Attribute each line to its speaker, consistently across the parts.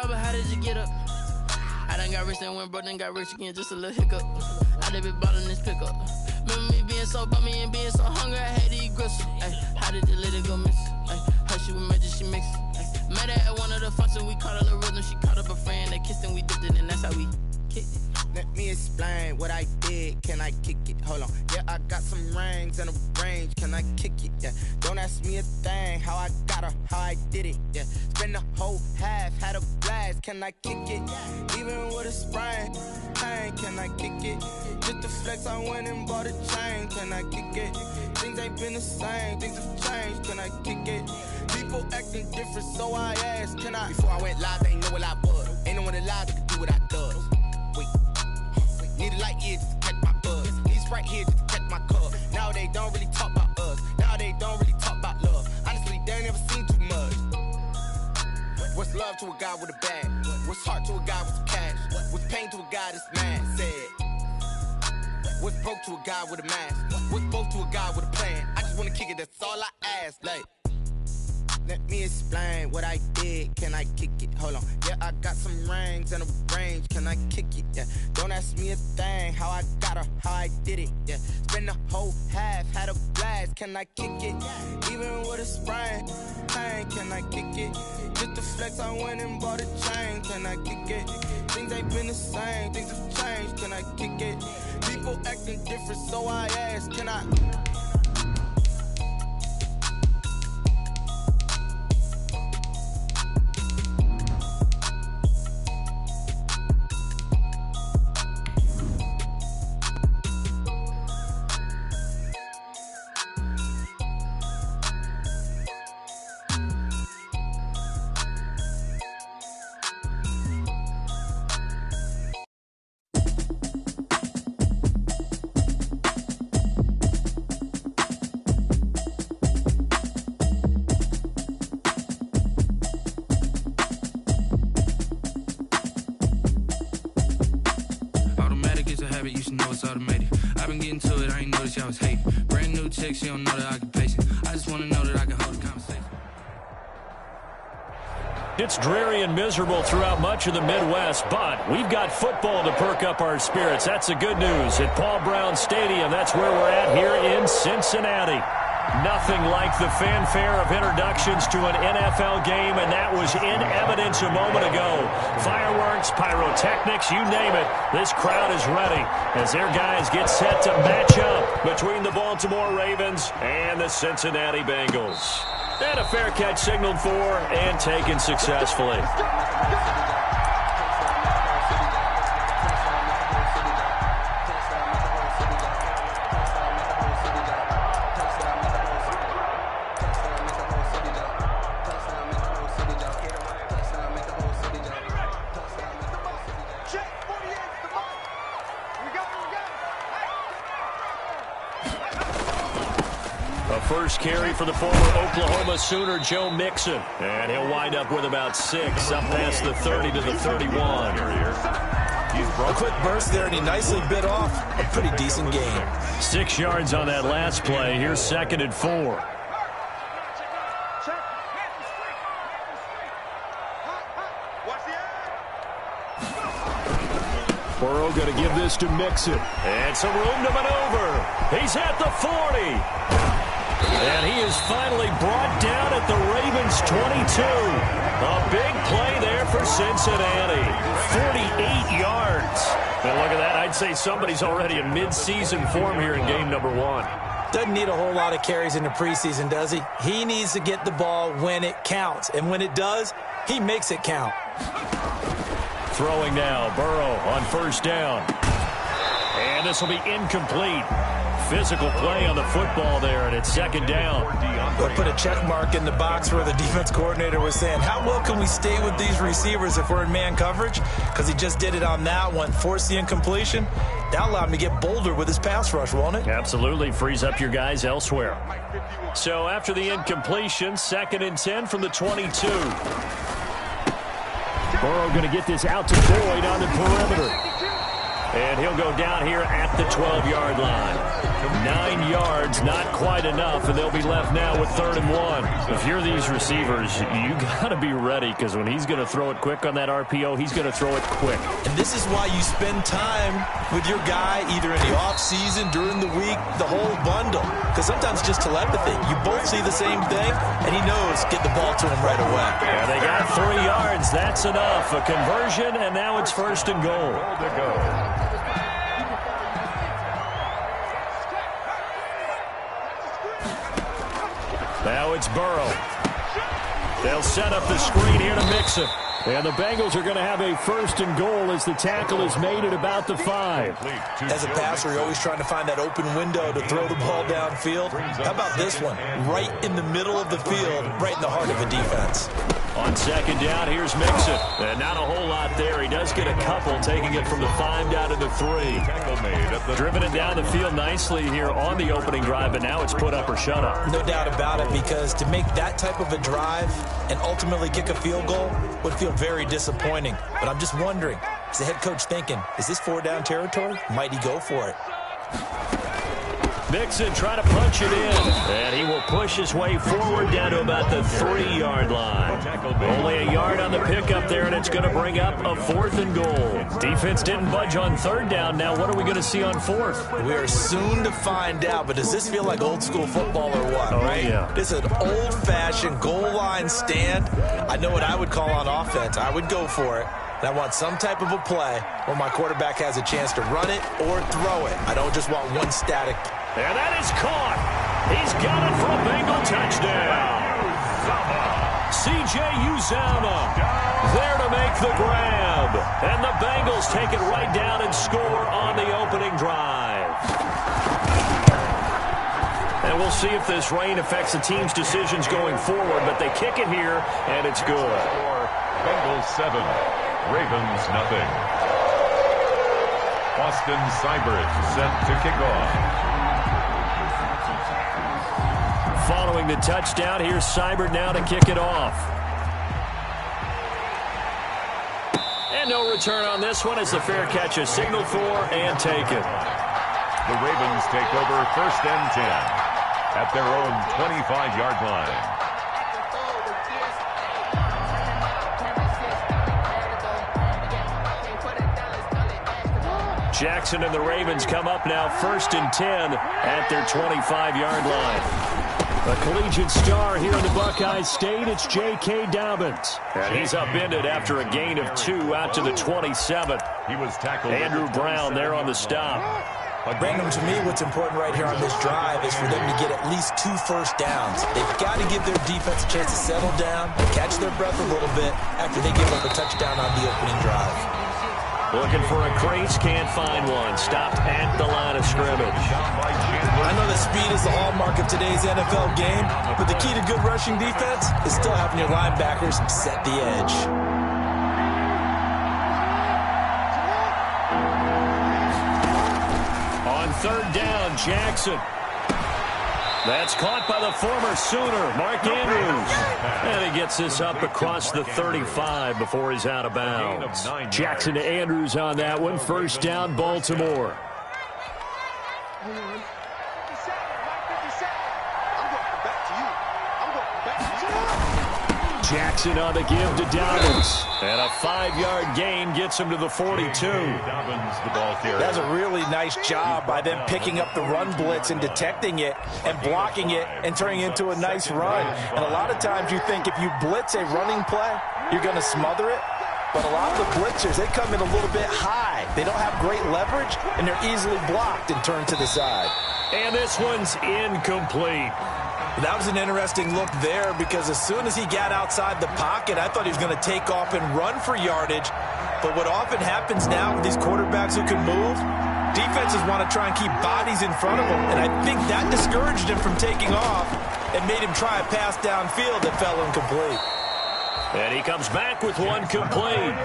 Speaker 1: down, but how did you get up? I done got rich and went broke, then got rich again, just a little hiccup. I done been ballin' this pickup. Remember me being so bummy and being so hungry, I had to eat gristle. Ay, how did the lady go miss? Ay, her she was magic, she mixed. Met her at one of the functions, we caught her the rhythm. She caught up a friend, they kissed and we dipped it, and that's how we kicked it.
Speaker 2: Let me explain what I did. Can I kick it? Hold on. Yeah, I got some rings and a range. Can I kick it? Yeah. Don't ask me a thing. How I got her, how I did it. Yeah. Spend the whole half, had a blast. Can I kick it? Even with a sprain. Hey, can I kick it? Just to flex, I went and bought a chain. Can I kick it? Things ain't been the same. Things have changed. Can I kick it? People acting different, so I asked, can I? Before I went live, they ain't know what I was. Ain't no one alive that could do what I does. Wait. Need a light here just to catch my buzz. Need Sprite here just to catch my cup. Now they don't really talk about us. Now they don't really talk about love. Honestly, they ain't never seen too much. What's love to a guy with a bag? What's heart to a guy with some cash? What's pain to a guy that's mad? Said. What's broke to a guy with a mask? What's broke to a guy with a plan? I just wanna kick it, that's all I ask. Like, let me explain what I did. Can I kick it? Hold on. Yeah, I got some rings and a range. Can I kick it? Yeah. Don't ask me a thing. How I got her, how I did it. Yeah. Spend the whole half, had a blast. Can I kick it? Even with a sprain. Pain, can I kick it? Just to flex, I went and bought a chain. Can I kick it? Things ain't been the same. Things have changed. Can I kick it? People acting different, so I ask, can I?
Speaker 3: You should know it's automated. I've been getting to it, I ain't noticed y'all was hating. Brand new chick, she don't know the occupation. I just wanna know that I can hold a conversation.
Speaker 4: It's dreary and miserable throughout much of the Midwest, but we've got football to perk up our spirits. That's the good news. At Paul Brown Stadium, that's where we're at here in Cincinnati. Nothing like the fanfare of introductions to an NFL game, and that was in evidence a moment ago. Fireworks, pyrotechnics, you name it. This crowd is ready as their guys get set to match up between the Baltimore Ravens and the Cincinnati Bengals. And a fair catch signaled for and taken successfully. First carry for the former Oklahoma Sooner, Joe Mixon. And he'll wind up with about 6, up past the 30 to the 31.
Speaker 5: A quick burst there, and he nicely bit off a pretty decent gain.
Speaker 4: 6 yards on that last play. Here's 2nd and 4. Burrow going to give this to Mixon. And some room to maneuver. He's at the 40. And he is finally brought down at the Ravens' 22. A big play there for Cincinnati. 48 yards. And look at that. I'd say somebody's already in mid-season form here in game number 1.
Speaker 5: Doesn't need a whole lot of carries in the preseason, does he? He needs to get the ball when it counts. And when it does, he makes it count.
Speaker 4: Throwing now. Burrow on 1st down. And this will be incomplete. Physical play on the football there, and it's 2nd down.
Speaker 5: They'll put a check mark in the box where the defense coordinator was saying, how well can we stay with these receivers if we're in man coverage? Because he just did it on that one, forced the incompletion. That allowed him to get bolder with his pass rush, won't it?
Speaker 4: Absolutely. Frees up your guys elsewhere. So after the incompletion, 2nd and 10 from the 22. Burrow going to get this out to Boyd on the perimeter. And he'll go down here at the 12-yard line. 9 yards, not quite enough, and they'll be left now with 3rd and 1. If you're these receivers, you got to be ready, because when he's going to throw it quick on that RPO, he's going to throw it quick.
Speaker 5: And this is why you spend time with your guy either in the offseason, during the week, the whole bundle. Because sometimes it's just telepathy. You both see the same thing, and he knows get the ball to him right away.
Speaker 4: Yeah, they got 3 yards. That's enough. A conversion, and now it's 1st and goal. Now it's Burrow. They'll set up the screen here to mix it. And the Bengals are going to have a 1st and goal as the tackle is made at about the 5.
Speaker 5: As a passer, you're always trying to find that open window to throw the ball downfield. How about this one? Right in the middle of the field, right in the heart of a defense.
Speaker 4: On 2nd down, here's Mixon. And not a whole lot there. He does get a couple, taking it from the 5 down to the 3. Driven it down the field nicely here on the opening drive, but now it's put up or shut up.
Speaker 5: No doubt about it, because to make that type of a drive and ultimately kick a field goal would feel very disappointing. But I'm just wondering, is the head coach thinking, is this 4-down territory? Might he go for it?
Speaker 4: Mixon trying to punch it in, and he will push his way forward down to about the 3-yard line. Only a yard on the pickup there, and it's going to bring up a 4th and goal. Defense didn't budge on 3rd down. Now what are we going to see on 4th?
Speaker 5: We are soon to find out, but does this feel like old school football or what, right?
Speaker 4: Yeah.
Speaker 5: This is an old-fashioned goal line stand. I know what I would call on offense. I would go for it. And I want some type of a play where my quarterback has a chance to run it or throw it. I don't just want one static.
Speaker 4: And that is caught. He's got it for a Bengal touchdown. C.J. Uzomah there to make the grab. And the Bengals take it right down and score on the opening drive. And we'll see if this rain affects the team's decisions going forward, but they kick it here, and it's good.
Speaker 6: Bengals 7, Ravens nothing. Austin Seibert set to kick off.
Speaker 4: Following the touchdown, here's Seibert now to kick it off. And no return on this one as the fair catch is signaled for and taken.
Speaker 6: The Ravens take over 1st and 10 at their own 25-yard line.
Speaker 4: Jackson and the Ravens come up now 1st and 10 at their 25-yard line. A collegiate star here in the Buckeye State, it's J.K. Dobbins. And he's upended after a gain of 2 out to the 27.
Speaker 6: He was tackled.
Speaker 4: Andrew Brown there on the stop.
Speaker 5: Brandon, to me, what's important right here on this drive is for them to get at least 2 first downs. They've got to give their defense a chance to settle down, catch their breath a little bit after they give up a touchdown on the opening drive.
Speaker 4: Looking for a crease, can't find one. Stopped at the line of scrimmage.
Speaker 5: I know that speed is the hallmark of today's NFL game, but the key to good rushing defense is still having your linebackers set the edge.
Speaker 4: On 3rd down, Jackson. That's caught by the former Sooner, Mark Andrews. And he gets this up across the 35 before he's out of bounds. Jackson to Andrews on that one. 1st down, Baltimore. Jackson on the give to Dobbins. And a 5-yard gain gets him to the 42.
Speaker 5: That's a really nice job by them picking up the run blitz and detecting it and blocking it and turning it into a nice run. And a lot of times you think if you blitz a running play, you're going to smother it. But a lot of the blitzers, they come in a little bit high. They don't have great leverage, and they're easily blocked and turned to the side.
Speaker 4: And this one's incomplete.
Speaker 5: That was an interesting look there because as soon as he got outside the pocket, I thought he was going to take off and run for yardage. But what often happens now with these quarterbacks who can move, defenses want to try and keep bodies in front of them. And I think that discouraged him from taking off and made him try a pass downfield that fell incomplete.
Speaker 4: And he comes back with one complete.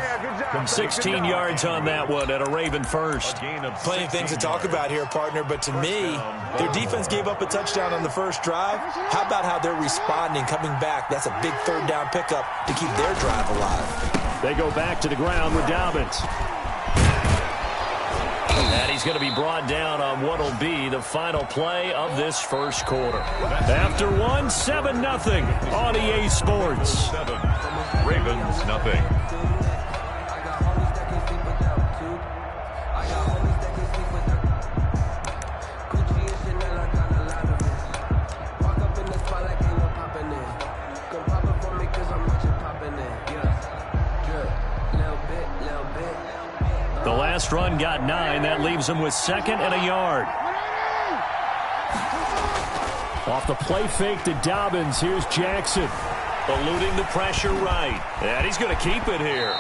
Speaker 4: From 16 yards on that one and a Raven first.
Speaker 5: Plenty of things to talk about here, partner, but to me, their defense gave up a touchdown on the first drive. How about how they're responding, coming back? That's a big 3rd down pickup to keep their drive alive.
Speaker 4: They go back to the ground with Dobbins. And he's going to be brought down on what will be the final play of this first quarter. After 7-0 on EA Sports.
Speaker 6: 7, Ravens nothing.
Speaker 4: The last run got 9. That leaves him with 2nd and a yard. Off the play fake to Dobbins. Here's Jackson. Eluding the pressure right. And he's going to keep it here.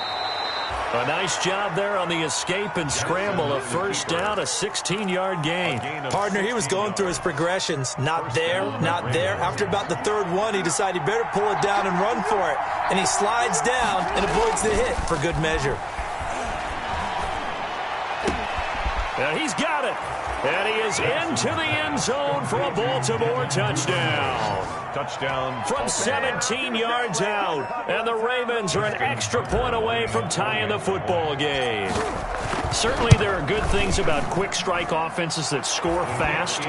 Speaker 4: A nice job there on the escape and scramble. A first down, a 16-yard gain.
Speaker 5: Partner, he was going through his progressions. Not there, not there. After about the 3rd one, he decided he better pull it down and run for it. And he slides down and avoids the hit for good measure.
Speaker 4: And he's got it. And he is into the end zone for a Baltimore touchdown.
Speaker 6: Touchdown.
Speaker 4: From 17 yards out. And the Ravens are an extra point away from tying the football game. Certainly there are good things about quick strike offenses that score fast.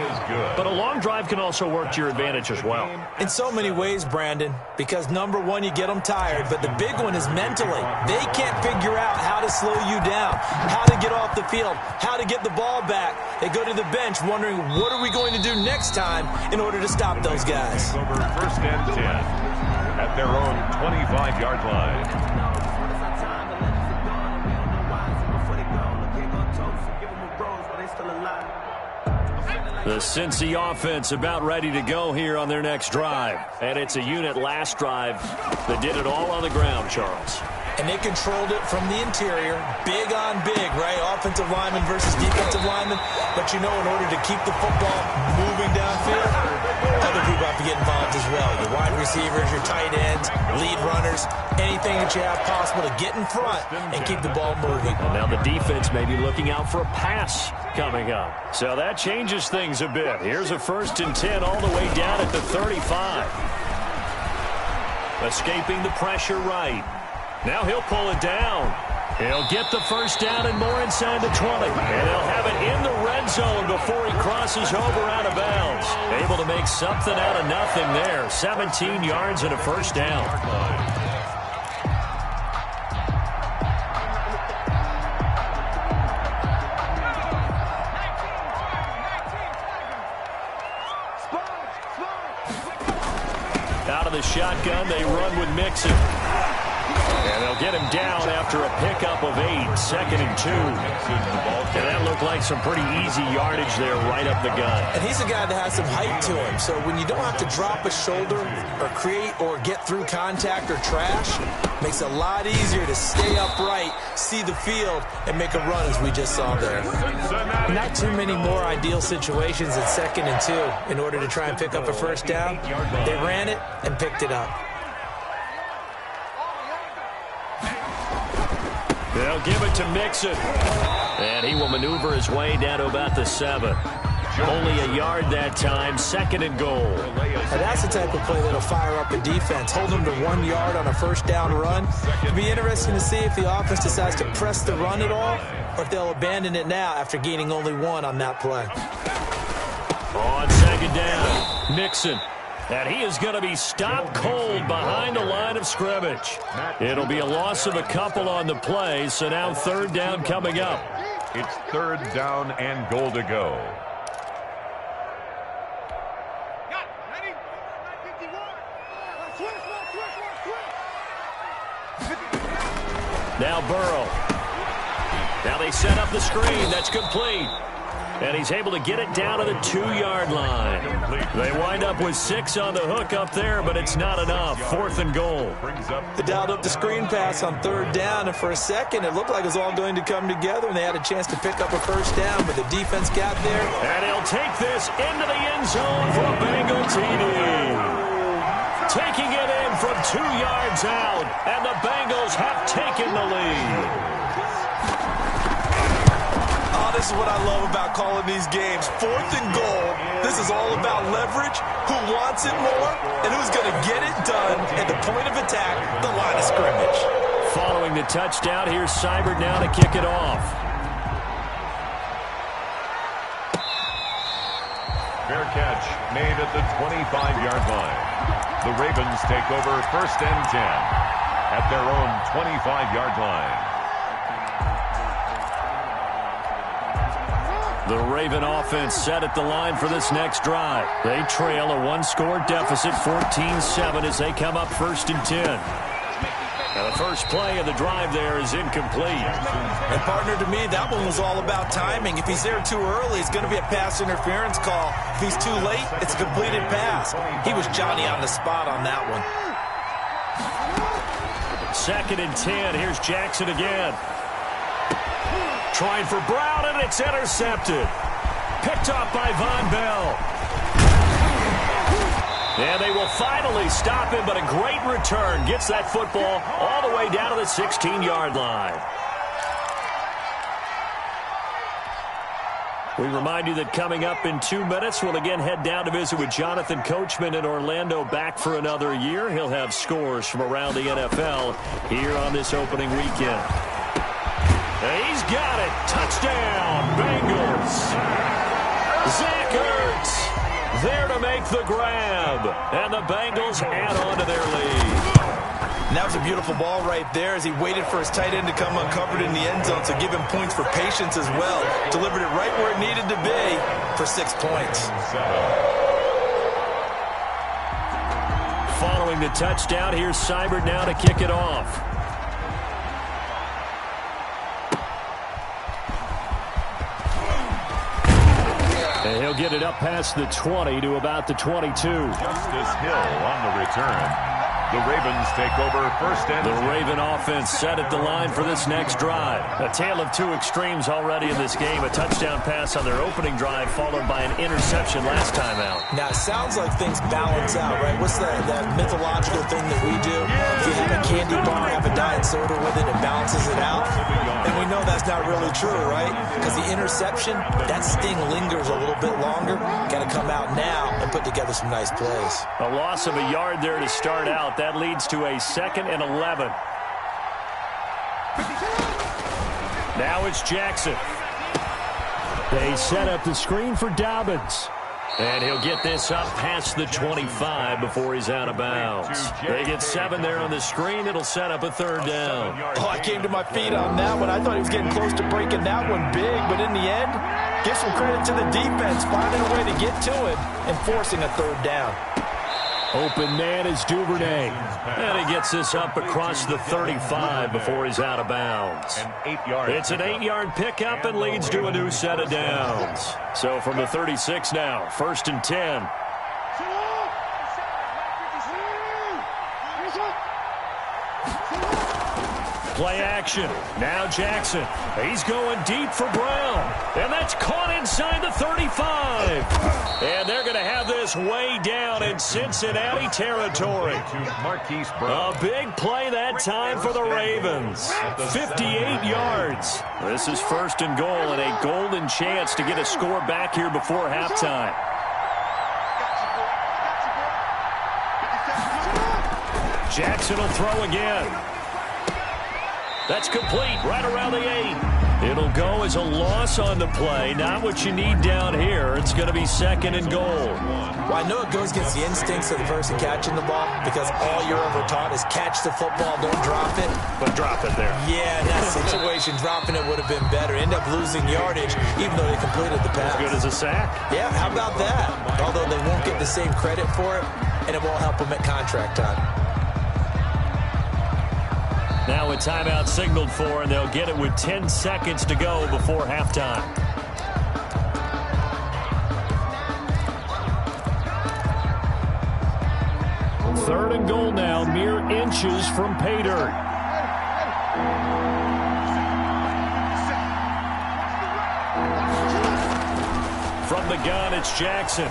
Speaker 4: But a long drive can also work to your advantage as well.
Speaker 5: In so many ways, Brandon, because number one, you get them tired, but the big one is mentally. They can't figure out how to slow you down, how to get off the field, how to get the ball back. They go to the bench wondering, what are we going to do next time in order to stop those guys?
Speaker 6: Over 1st and 10 at their own 25-yard line.
Speaker 4: The Cincy offense about ready to go here on their next drive. And it's a unit last drive that did it all on the ground, Charles.
Speaker 5: And they controlled it from the interior, big on big, right? Offensive lineman versus defensive lineman. But you know, in order to keep the football moving downfield, other people have to get involved as well. Your wide receivers, your tight ends, lead runners, anything that you have possible to get in front and keep the ball moving.
Speaker 4: And now the defense may be looking out for a pass coming up. So that changes things a bit. Here's a 1st and 10 all the way down at the 35. Escaping the pressure right. Now he'll pull it down. He'll get the first down and more inside the 20. And he'll have it in the red zone before he crosses over out of bounds. Able to make something out of nothing there. 17 yards and a first down. Out of the shotgun, they run with Mixon. And they'll get him down after a pickup of 8, 2nd and 2. And that looked like some pretty easy yardage there right up the gut.
Speaker 5: And he's a guy that has some height to him. So when you don't have to drop a shoulder or create or get through contact or trash, makes it a lot easier to stay upright, see the field, and make a run as we just saw there. Not too many more ideal situations at 2nd and 2 in order to try and pick up a first down. They ran it and picked it up.
Speaker 4: They'll give it to Mixon. And he will maneuver his way down to about the 7. Only a yard that time, 2nd and goal.
Speaker 5: And that's the type of play that'll fire up a defense. Hold them to 1 yard on a first down run. It'll be interesting to see if the offense decides to press the run at all or if they'll abandon it now after gaining only 1 on that play.
Speaker 4: On 2nd down, Mixon. And he is going to be stopped cold behind the line of scrimmage. It'll be a loss of a couple on the play, so now 3rd down coming up.
Speaker 6: It's 3rd down and goal to go.
Speaker 4: Now Burrow. Now they set up the screen. That's complete. And he's able to get it down to the 2-yard line. They wind up with 6 on the hook up there, but it's not enough. 4th and goal.
Speaker 5: They dialed up the screen pass on 3rd down, and for a second it looked like it was all going to come together, and they had a chance to pick up a first down, but the defense got there.
Speaker 4: And he'll take this into the end zone for a Bengal TD. Taking it in from 2 yards out, and the Bengals have taken the lead.
Speaker 5: This is what I love about calling these games. 4th and goal. This is all about leverage, who wants it more, and who's going to get it done at the point of attack, the line of scrimmage.
Speaker 4: Following the touchdown, here's Seibert now to kick it off.
Speaker 6: Fair catch made at the 25-yard line. The Ravens take over 1st and 10 at their own 25-yard line.
Speaker 4: The Raven offense set at the line for this next drive. They trail a one-score deficit, 14-7, as they come up 1st and 10. Now the first play of the drive there is incomplete.
Speaker 5: And partner, to me, that one was all about timing. If he's there too early, it's going to be a pass interference call. If he's too late, it's a completed pass. He was Johnny on the spot on that one.
Speaker 4: 2nd and 10. Here's Jackson again. Trying for Brown, and it's intercepted. Picked up by Von Bell. And they will finally stop him, but a great return. Gets that football all the way down to the 16-yard line. We remind you that coming up in 2 minutes, we'll again head down to visit with Jonathan Coachman in Orlando, back for another year. He'll have scores from around the NFL here on this opening weekend. He's got it. Touchdown, Bengals. Zach Ertz there to make the grab. And the Bengals add on to their lead.
Speaker 5: And that was a beautiful ball right there as he waited for his tight end to come uncovered in the end zone, so give him points for patience as well. Delivered it right where it needed to be for 6 points.
Speaker 4: Following the touchdown, here's Seibert now to kick it off. And he'll get it up past the 20 to about the 22.
Speaker 6: Justice Hill on the return. The Ravens take over 1st and 10.
Speaker 4: The Raven offense set at the line for this next drive. A tale of two extremes already in this game. A touchdown pass on their opening drive, followed by an interception last time out.
Speaker 5: Now, it sounds like things balance out, right? What's that mythological thing that we do? If you have a candy bar, have a diet soda with it, it balances it out. And we know that's not really true, right? Because the interception, that sting lingers a little bit longer. Got to come out now and put together some nice plays.
Speaker 4: A loss of a yard there to start out. That leads to a 2nd and 11. Now it's Jackson. They set up the screen for Dobbins. And he'll get this up past the 25 before he's out of bounds. They get 7 there on the screen. It'll set up a 3rd down.
Speaker 5: Oh, I came to my feet on that one. I thought he was getting close to breaking that one big, but in the end, give some credit to the defense, finding a way to get to it and forcing a 3rd down.
Speaker 4: Open man is Duvernay. And he gets this up across the 35 before he's out of bounds. It's an 8-yard pickup and leads to a new set of downs. So from the 36 now, 1st and 10. Play action. Now Jackson. He's going deep for Brown. And that's caught inside the 35. And they're going to have this way down in Cincinnati territory. A big play that time for the Ravens. 58 yards. This is 1st and goal and a golden chance to get a score back here before halftime. Jackson will throw again. That's complete right around the 8. It'll go as a loss on the play. Not what you need down here. It's going to be 2nd and goal.
Speaker 5: Well, I know it goes against the instincts of the person catching the ball because all you're ever taught is catch the football, don't drop it.
Speaker 4: But drop it there.
Speaker 5: Yeah, in that situation, dropping it would have been better. End up losing yardage even though they completed the pass.
Speaker 4: As good as a sack.
Speaker 5: Yeah, how about that? Although they won't get the same credit for it, and it won't help them at contract time.
Speaker 4: Now a timeout signaled for, and they'll get it with 10 seconds to go before halftime. Third and goal now, mere inches from pay dirt. From the gun, it's Jackson.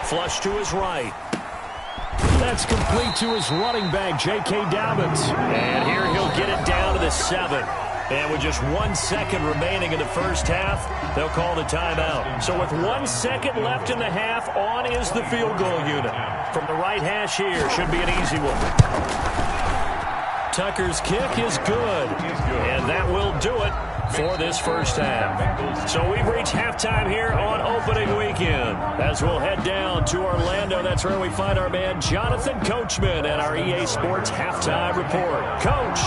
Speaker 4: Flush to his right. That's complete to his running back, J.K. Dobbins. And here he'll get it down to the 7. And with just 1 second remaining in the first half, they'll call the timeout. So with 1 second left in the half, on is the field goal unit. From the right hash here, should be an easy one. Tucker's kick is good. And And that will do it for this first half. So we've reached halftime here on opening weekend. As we'll head down to Orlando, that's where we find our man Jonathan Coachman at our EA Sports Halftime Report. Coach,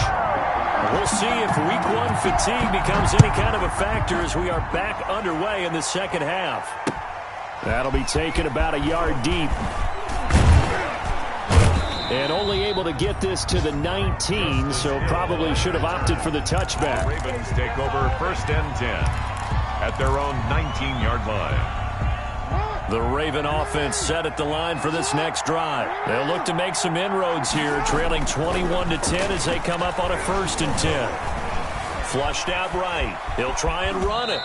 Speaker 4: we'll see if Week 1 fatigue becomes any kind of a factor as we are back underway in the second half. That'll be taken about a yard deep. And only able to get this to the 19, so probably should have opted for the touchback.
Speaker 6: The Ravens take over 1st and 10 at their own 19-yard line.
Speaker 4: The Raven offense set at the line for this next drive. They'll look to make some inroads here, trailing 21-10 as they come up on a 1st and 10. Flushed out right. He'll try and run it.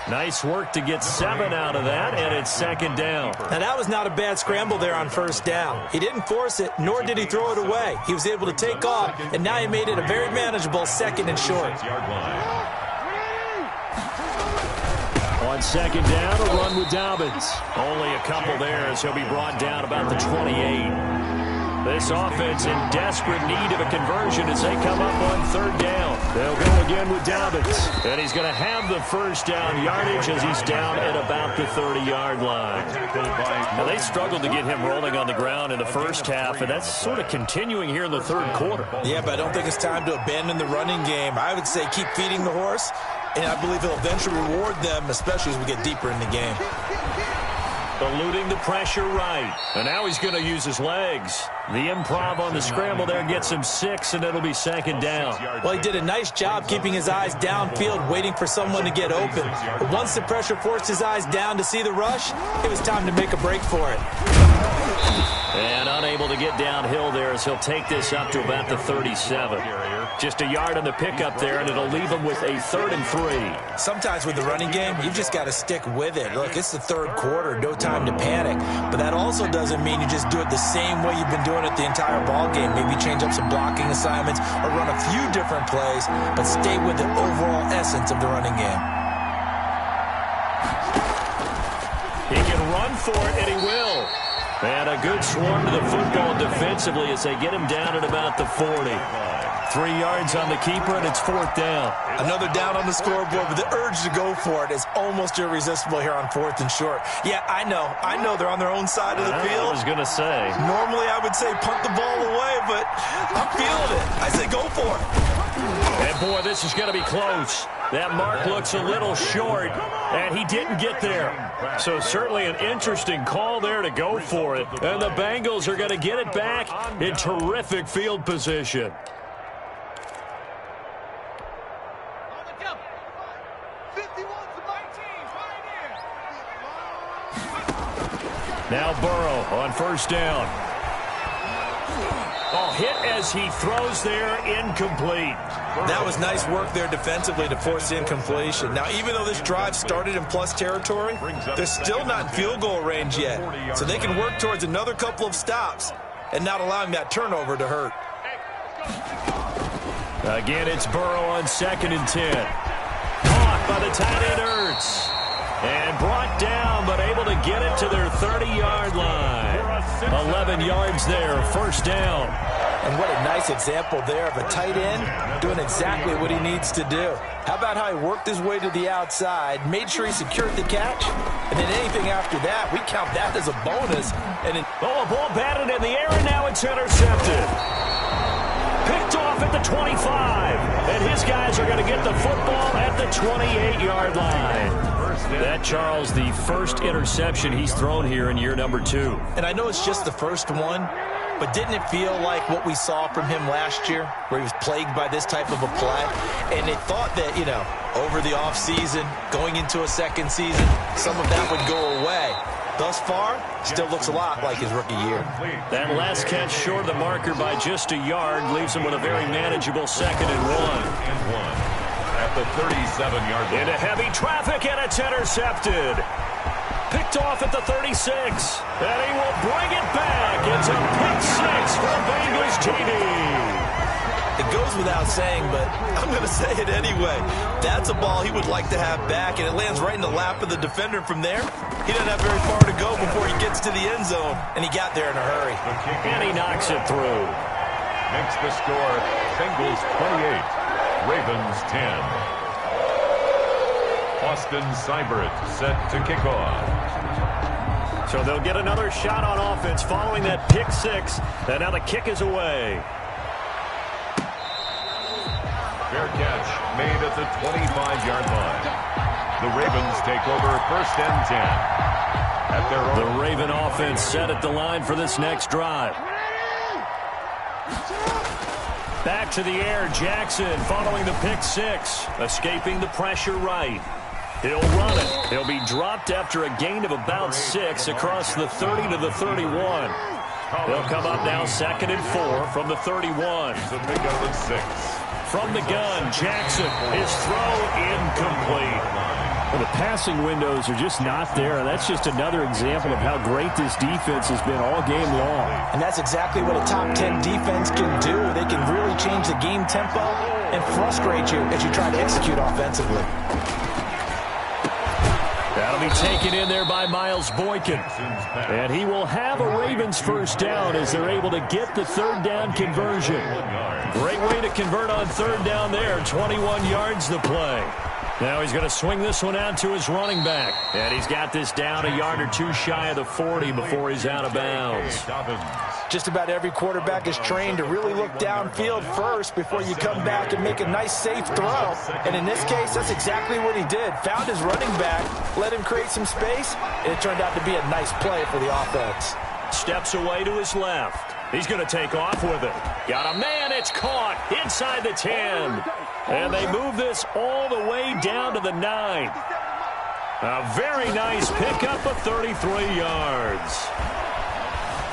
Speaker 4: Nice work to get 7 out of that, and it's 2nd down.
Speaker 5: Now, that was not a bad scramble there on 1st down. He didn't force it, nor did he throw it away. He was able to take off, and now he made it a very manageable 2nd and short.
Speaker 4: On 2nd down, a run with Dobbins. Only a couple there as he'll be brought down about the 28. This offense in desperate need of a conversion as they come up on 3rd down. They'll go again with Dobbins. And he's going to have the 1st down yardage as he's down at about the 30-yard line. Now, they struggled to get him rolling on the ground in the first half, and that's sort of continuing here in the 3rd quarter.
Speaker 5: Yeah, but I don't think it's time to abandon the running game. I would say keep feeding the horse, and I believe he'll eventually reward them, especially as we get deeper in the game.
Speaker 4: Eluding the pressure right. And now he's going to use his legs. The improv on the scramble there gets him 6, and it'll be 2nd down.
Speaker 5: Well, he did a nice job keeping his eyes downfield, waiting for someone to get open. But once the pressure forced his eyes down to see the rush, it was time to make a break for it.
Speaker 4: And unable to get downhill there as he'll take this up to about the 37. Just a yard on the pickup there, and it'll leave him with a 3rd and 3.
Speaker 5: Sometimes with the running game, you've just got to stick with it. Look, it's the 3rd quarter, no time to panic. But that also doesn't mean you just do it the same way you've been doing it the entire ball game. Maybe change up some blocking assignments or run a few different plays, but stay with the overall essence of the running game.
Speaker 4: He can run for it, and he will. And a good swarm to the football defensively as they get him down at about the 40. 3 yards on the keeper, and it's 4th down.
Speaker 5: Another down on the scoreboard, but the urge to go for it is almost irresistible here on 4th and short. Yeah, I know they're on their own side of the field.
Speaker 4: I was going to say.
Speaker 5: Normally I would say punt the ball away, but I'm feeling it. I say go for it.
Speaker 4: And boy, this is going to be close. That mark looks a little short, and he didn't get there. So certainly an interesting call there to go for it. And the Bengals are going to get it back in terrific field position. Now Burrow on 1st down. Oh, hit as he throws there, incomplete.
Speaker 5: That was nice work there defensively to force incompletion. Now, even though this drive started in plus territory, they're still not in field goal range yet. So they can work towards another couple of stops and not allowing that turnover to hurt.
Speaker 4: Again, it's Burrow on 2nd and 10. Caught by the tight end Ertz. And brought down, but able to get it to their 30-yard line. 11 yards there, 1st down.
Speaker 5: And what a nice example there of a tight end doing exactly what he needs to do. How about how he worked his way to the outside, made sure he secured the catch, and then anything after that, we count that as a bonus. And a
Speaker 4: ball batted in the air, and now it's intercepted. Picked off at the 25, and his guys are going to get the football at the 28-yard line. That, Charles, the first interception he's thrown here in year number 2.
Speaker 5: And I know it's just the first one, but didn't it feel like what we saw from him last year, where he was plagued by this type of a play? And they thought that, over the offseason, going into a second season, some of that would go away. Thus far, still looks a lot like his rookie year.
Speaker 4: That last catch short of the marker by just a yard leaves him with a very manageable 2nd and 1.
Speaker 6: At the 37-yard line.
Speaker 4: Into heavy traffic, and it's intercepted. Picked off at the 36, and he will bring it back. It's a pick 6 for Bengals TD.
Speaker 5: It goes without saying, but I'm going to say it anyway. That's a ball he would like to have back, and it lands right in the lap of the defender. From there, he doesn't have very far to go before he gets to the end zone, and he got there in a hurry.
Speaker 4: And he knocks it through.
Speaker 6: Makes the score Bengals 28, Ravens 10. Austin Seibert set to kick off.
Speaker 4: So they'll get another shot on offense following that pick six. And now the kick is away.
Speaker 6: Fair catch made at the 25-yard line. The Ravens take over 1st and 10. At their own.
Speaker 4: The Raven offense set at the line for this next drive. Back to the air, Jackson following the pick six. Escaping the pressure right. He'll run it. He'll be dropped after a gain of about 6 across the 30 to the 31. They'll come up now 2nd and 4 from the 31.
Speaker 6: It's a pickup of 6.
Speaker 4: From the gun, Jackson, his throw incomplete. Well, the passing windows are just not there. And that's just another example of how great this defense has been all game long.
Speaker 5: And that's exactly what a top 10 defense can do. They can really change the game tempo and frustrate you as you try to execute offensively.
Speaker 4: That'll be taken in there by Miles Boykin. And he will have a Ravens first down as they're able to get the 3rd down conversion. Great way to convert on 3rd down there. 21 yards the play. Now he's going to swing this one out to his running back. And he's got this down a yard or two shy of the 40 before he's out of bounds.
Speaker 5: Just about every quarterback is trained to really look downfield first before you come back and make a nice, safe throw. And in this case, that's exactly what he did. Found his running back, let him create some space, and it turned out to be a nice play for the offense.
Speaker 4: Steps away to his left. He's going to take off with it. Got a man. It's caught inside the 10. And they move this all the way down to the 9. A very nice pickup of 33 yards.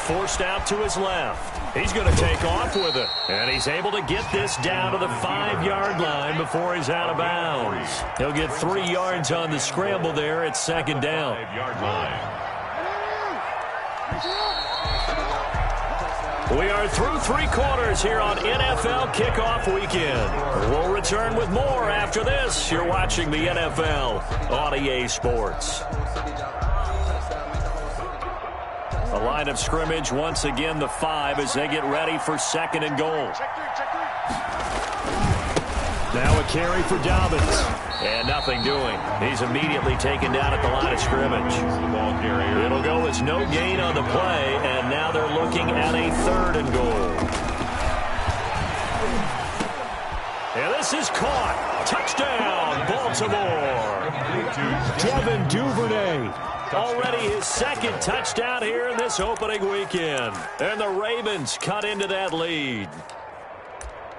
Speaker 4: Forced out to his left. He's going to take off with it. And he's able to get this down to the 5-yard line before he's out of bounds. He'll get 3 yards on the scramble there at 2nd down.
Speaker 6: 5-yard line.
Speaker 4: We are through 3 quarters here on NFL Kickoff Weekend. We'll return with more after this. You're watching the NFL on EA Sports. A line of scrimmage, once again the 5 as they get ready for 2nd and goal. Now a carry for Dobbins. And nothing doing. He's immediately taken down at the line of scrimmage. It'll go as no gain on the play, and now they're looking at a 3rd and goal. And this is caught. Touchdown, Baltimore. Devin Duvernay. Already his 2nd touchdown here in this opening weekend. And the Ravens cut into that lead.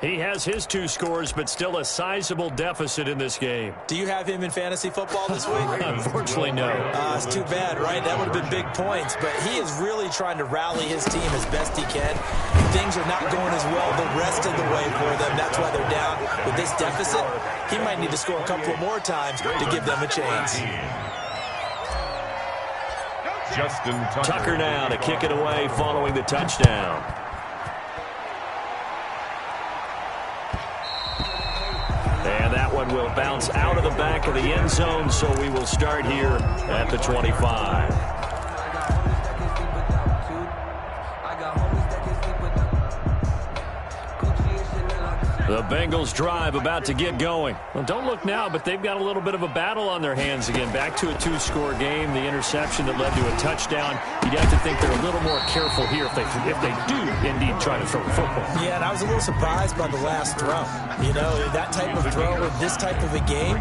Speaker 4: He has his 2 scores, but still a sizable deficit in this game.
Speaker 5: Do you have him in fantasy football this week?
Speaker 4: Unfortunately, no.
Speaker 5: It's too bad, right? That would have been big points. But he is really trying to rally his team as best he can. Things are not going as well the rest of the way for them. That's why they're down. With this deficit, he might need to score a couple more times to give them a chance.
Speaker 6: Justin
Speaker 4: Tucker now to kick it away following the touchdown. And that one will bounce out of the back of the end zone, so we will start here at the 25. The Bengals drive about to get going. Well, don't look now, but they've got a little bit of a battle on their hands again. Back to a 2-score game. The interception that led to a touchdown. You'd have to think they're a little more careful here if they do indeed try to throw the football.
Speaker 5: Yeah, and I was a little surprised by the last throw. You know, that type of throw in this type of a game,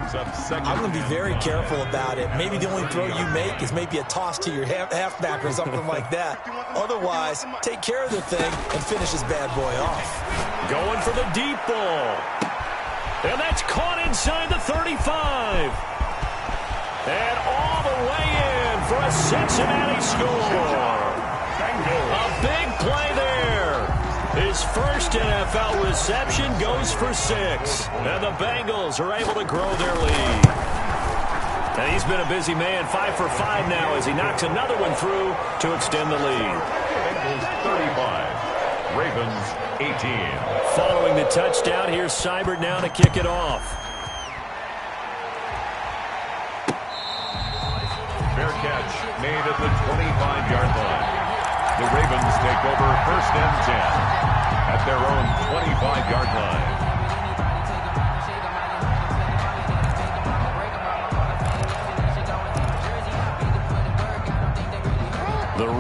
Speaker 5: I'm going to be very careful about it. Maybe the only throw you make is maybe a toss to your halfback or something like that. Otherwise, take care of the thing and finish this bad boy off.
Speaker 4: Going for the deep ball. And that's caught inside the 35. And all the way in for a Cincinnati score. A big play there. His first NFL reception goes for 6. And the Bengals are able to grow their lead. And he's been a busy man, 5 for 5 now as he knocks another one through to extend the lead.
Speaker 6: Bengals 35. Ravens 18.
Speaker 4: Following the touchdown, here's Seibert now to kick it off.
Speaker 6: Fair catch made at the 25-yard line. The Ravens take over 1st and 10 at their own 25-yard line.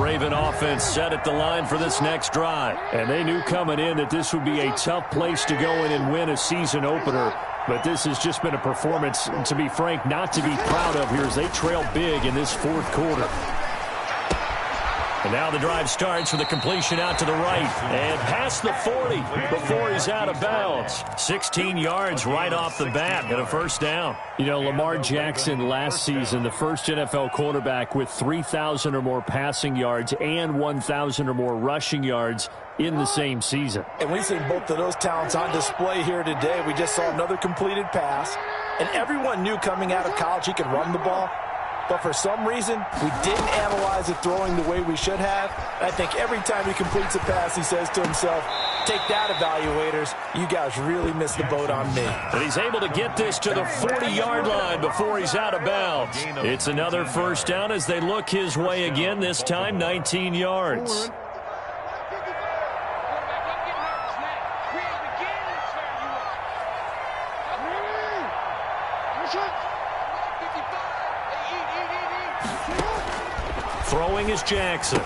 Speaker 4: Raven offense set at the line for this next drive. And they knew coming in that this would be a tough place to go in and win a season opener. But this has just been a performance, to be frank, not to be proud of here as they trail big in this fourth quarter. And now the drive starts with a completion out to the right. And past the 40 before he's out of bounds. 16 yards right off the bat and a first down.
Speaker 7: You know, Lamar Jackson last season, the first NFL quarterback with 3,000 or more passing yards and 1,000 or more rushing yards in the same season.
Speaker 5: And we've seen both of those talents on display here today. We just saw another completed pass. And everyone knew coming out of college he could run the ball. But for some reason, we didn't analyze it throwing the way we should have. And I think every time he completes a pass, he says to himself, take that, evaluators. You guys really missed the boat on me.
Speaker 4: And he's able to get this to the 40-yard line before he's out of bounds. It's another first down as they look his way again, this time 19 yards. Throwing is Jackson.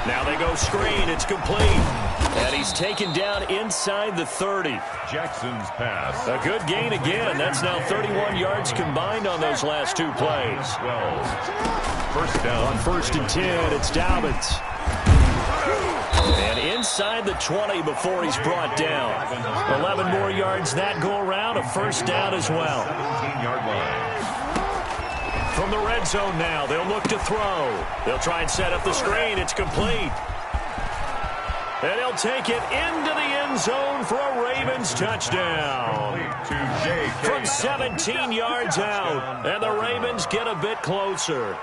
Speaker 4: Now they go screen. It's complete. And he's taken down inside the 30.
Speaker 6: Jackson's pass.
Speaker 4: A good gain again. That's now 31 yards combined on those last two plays.
Speaker 6: 12. First down.
Speaker 4: On 1st and 10, it's Dobbins. And inside the 20 before he's brought down. 11 more yards that go around. A first down as well.
Speaker 6: 17-yard line.
Speaker 4: From the red zone now, they'll look to throw. They'll try and set up the screen. It's complete. And he'll take it into the end zone for a Ravens touchdown. From 17 yards out, and the Ravens get a bit closer.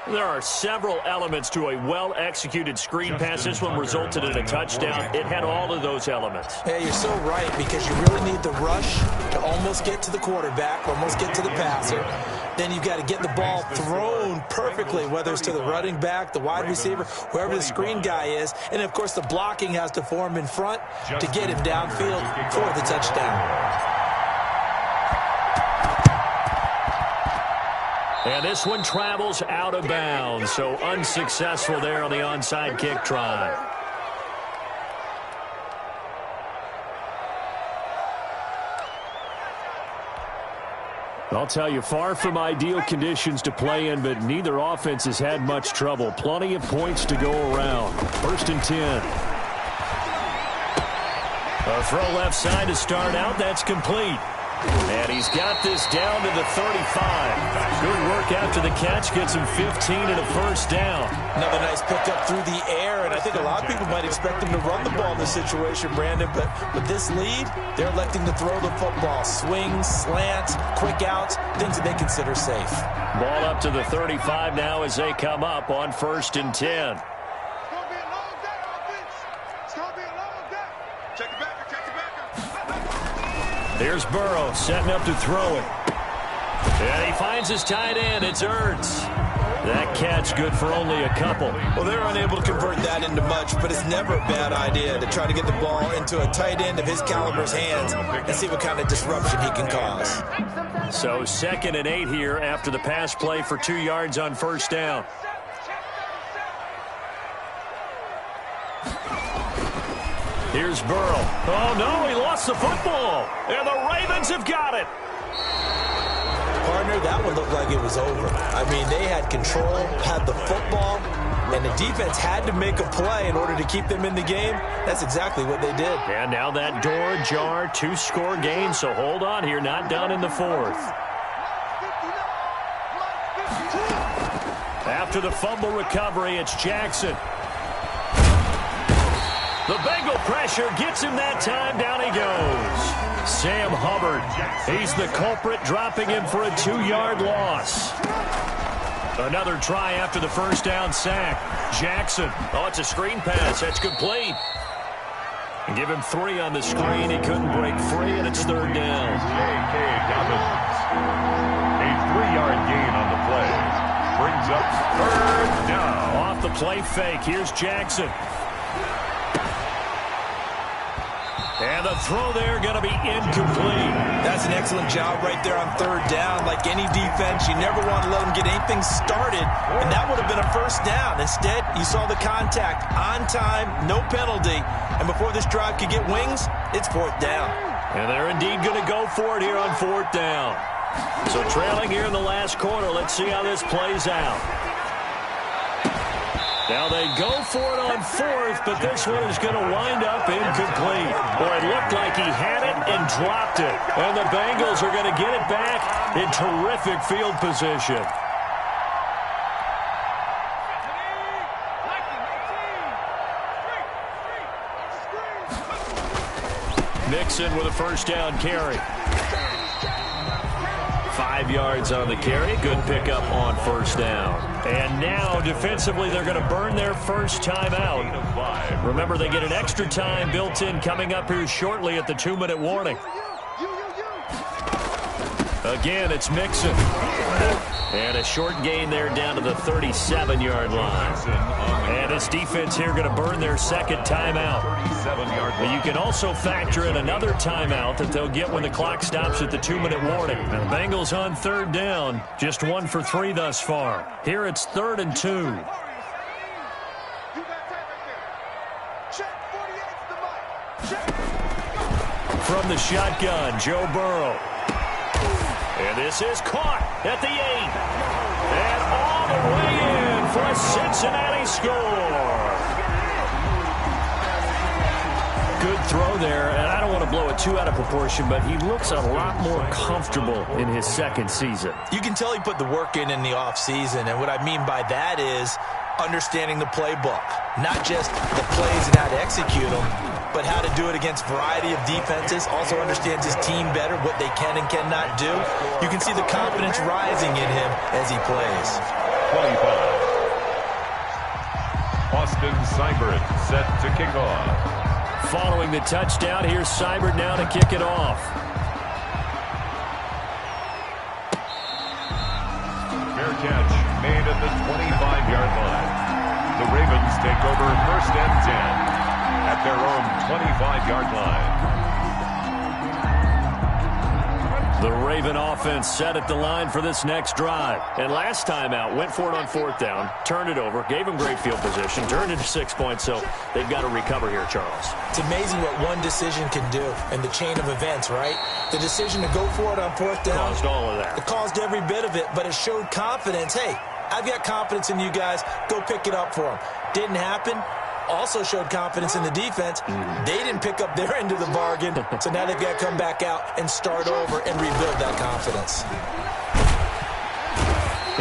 Speaker 4: There are several elements to a well-executed screen pass. This one resulted in a touchdown. It had all of those elements.
Speaker 5: Yeah, you're so right, because you really need the rush to almost get to the quarterback, almost get to the passer. Then you've got to get the ball thrown perfectly, whether it's to the running back, the wide receiver, whoever the screen guy is. And, of course, the blocking has to form in front to get him downfield for the touchdown.
Speaker 4: And this one travels out of bounds, so unsuccessful there on the onside kick try. I'll tell you, far from ideal conditions to play in, but neither offense has had much trouble. Plenty of points to go around. 1st and 10. A throw left side to start out. That's complete. And he's got this down to the 35. Good work after the catch. Gets him 15 and a first down.
Speaker 5: Another nice pickup through the air, and I think a lot of people might expect him to run the ball in this situation, Brandon, but with this lead, they're electing to throw the football. Swings, slants, quick outs, things that they consider safe.
Speaker 4: Ball up to the 35 now as they come up on 1st and 10. Here's Burrow setting up to throw it. And he finds his tight end. It's Ertz. That catch good for only a couple.
Speaker 5: Well, they're unable to convert that into much, but it's never a bad idea to try to get the ball into a tight end of his caliber's hands and see what kind of disruption he can cause.
Speaker 4: So 2nd and 8 here after the pass play for 2 yards on first down. Here's Burrow. Oh, no, he lost the football. And the Ravens have got it.
Speaker 5: Partner, that one looked like it was over. I mean, they had control, had the football, and the defense had to make a play in order to keep them in the game. That's exactly what they did.
Speaker 4: And now that door ajar, 2-score game, so hold on here, not done in the 4th. After the fumble recovery, it's Jackson. The Bengal pressure gets him that time. Down he goes. Sam Hubbard. He's the culprit, dropping him for a 2-yard loss. Another try after the first down sack. Jackson. Oh, it's a screen pass. That's complete. Give him 3 on the screen. He couldn't break free, and it's 3rd down.
Speaker 6: J.K. Dobbins. A 3-yard gain on the play. Brings up 3rd down.
Speaker 4: Off the play fake. Here's Jackson. And the throw there going to be incomplete.
Speaker 5: That's an excellent job right there on third down. Like any defense, you never want to let them get anything started, and that would have been a first down. Instead, you saw the contact on time, no penalty, and before this drive could get wings, it's fourth down.
Speaker 4: And they're indeed going to go for it here on fourth down. So trailing here in the last quarter, let's see how this plays out. Now they go for it on fourth, but this one is going to wind up incomplete. Boy, it looked like he had it and dropped it. And the Bengals are going to get it back in terrific field position. Mixon with a first down carry. 5 yards on the carry. Good pickup on first down. And now, defensively, they're going to burn their first timeout. Remember, they get an extra time built in coming up here shortly at the 2-minute warning. Again, it's Mixon. And a short gain there down to the 37-yard line. And this defense here going to burn their second timeout. But you can also factor in another timeout that they'll get when the clock stops at the 2-minute warning. And the Bengals on third down, just 1 for 3 thus far. Here it's 3rd and 2. From the shotgun, Joe Burrow. And this is caught at the 8. And all the way in for a Cincinnati score. Good throw there, and I don't want to blow it too out of proportion, but he looks a lot more comfortable in his second season.
Speaker 5: You can tell he put the work in the offseason, and what I mean by that is understanding the playbook. Not just the plays and how to execute them, but how to do it against a variety of defenses. Also understands his team better, what they can and cannot do. You can see the confidence rising in him as he plays.
Speaker 6: 25. Austin Seibert set to kick off.
Speaker 4: Following the touchdown, here's Seibert now to kick it off.
Speaker 6: Fair catch made at the 25-yard line. The Ravens take over 1st and 10 at their own 25-yard line.
Speaker 4: The Raven offense set at the line for this next drive. And last time out, went for it on 4th down, turned it over, gave them great field position, turned into 6 points, so they've got to recover here, Charles.
Speaker 5: It's amazing what one decision can do in the chain of events, right? The decision to go for it on 4th down.
Speaker 4: Caused all of that.
Speaker 5: It caused every bit of it, but it showed confidence. Hey, I've got confidence in you guys. Go pick it up for them. Didn't happen. Also showed confidence in the defense. They didn't pick up their end of the bargain, so now they've got to come back out and start over and rebuild that confidence.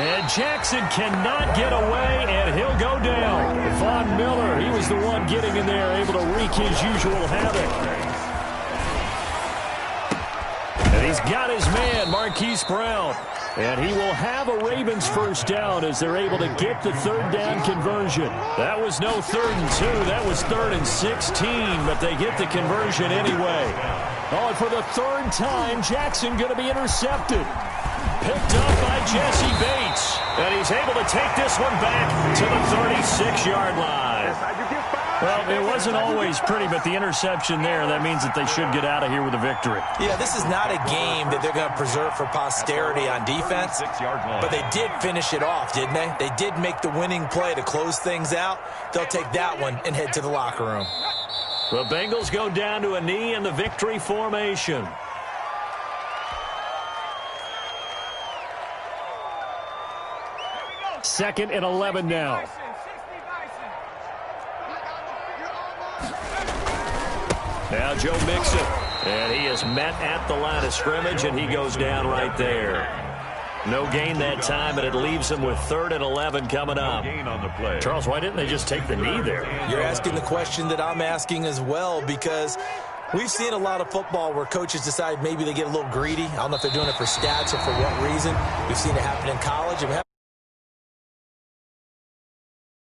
Speaker 4: And Jackson cannot get away, and he'll go down. Von Miller, he was the one getting in there, able to wreak his usual havoc. And he's got his man, Marquise Brown. And he will have a Ravens first down as they're able to get the 3rd down conversion. That was no 3rd and 2. That was 3rd and 16, but they get the conversion anyway. Oh, and for the 3rd time, Jackson going to be intercepted. Picked up by Jesse Bates. And he's able to take this one back to the 36-yard line. Well, it wasn't always pretty, but the interception there, that means that they should get out of here with a victory.
Speaker 5: Yeah, this is not a game that they're going to preserve for posterity on defense, but they did finish it off, didn't they? They did make the winning play to close things out. They'll take that one and head to the locker room.
Speaker 4: The Bengals go down to a knee in the victory formation. Second and 11 now. Now Joe Mixon, and he is met at the line of scrimmage, and he goes down right there. No gain that time, and it leaves him with 3rd and 11 coming up. Charles, why didn't they just take the knee there?
Speaker 5: You're asking the question that I'm asking as well, because we've seen a lot of football where coaches decide maybe they get a little greedy. I don't know if they're doing it for stats or for what reason. We've seen it happen in college.